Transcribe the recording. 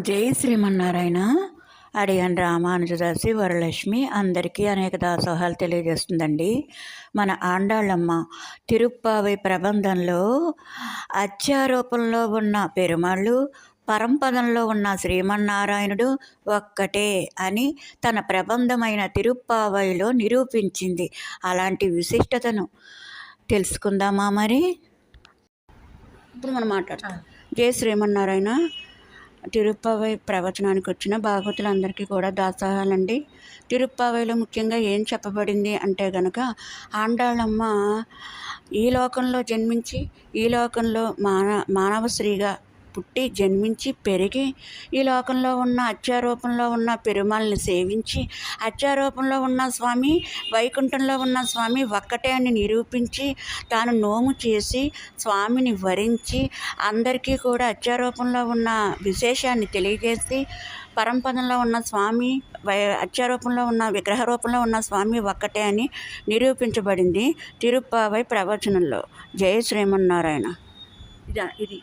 జై శ్రీమన్నారాయణ. అడియన్ రామానుజదాసి వరలక్ష్మి అందరికీ అనేక దాసోహాలు తెలియజేస్తుందండి. మన ఆండాళ్ళమ్మ తిరుప్పావై ప్రబంధంలో అత్యారోపంలో ఉన్న పెరుమాళ్ళు, పరంపదంలో ఉన్న శ్రీమన్నారాయణుడు ఒక్కటే అని తన ప్రబంధమైన తిరుప్పావైలో నిరూపించింది. అలాంటి విశిష్టతను తెలుసుకుందామా? మరి ఇప్పుడు మనం మాట్లాడతాం. జై శ్రీమన్నారాయణ. తిరుప్పావై ప్రవచనానికి వచ్చిన భాగవతులందరికీ కూడా దాసోహాలండి. తిరుప్పావైలో ముఖ్యంగా ఏం చెప్పబడింది అంటే గనక, ఆండాళ్ళమ్మ ఈ లోకంలో జన్మించి ఈ లోకంలో మానవ స్త్రీగా పుట్టి జన్మించి పెరిగి ఈ లోకంలో ఉన్న అత్యారూపంలో ఉన్న పెరుమాళ్ళని సేవించి, అత్యారూపంలో ఉన్న స్వామి వైకుంఠంలో ఉన్న స్వామి ఒక్కటే అని నిరూపించి, తాను నోము చేసి స్వామిని వరించి అందరికీ కూడా అత్యారూపంలో ఉన్న విశేషాన్ని తెలియజేసి, పరంపదంలో ఉన్న స్వామి అత్యారూపంలో ఉన్న విగ్రహ రూపంలో ఉన్న స్వామి ఒక్కటే అని నిరూపించబడింది తిరుప్పావై ప్రవచనంలో. జయ శ్రీమన్నారాయణ. ఇది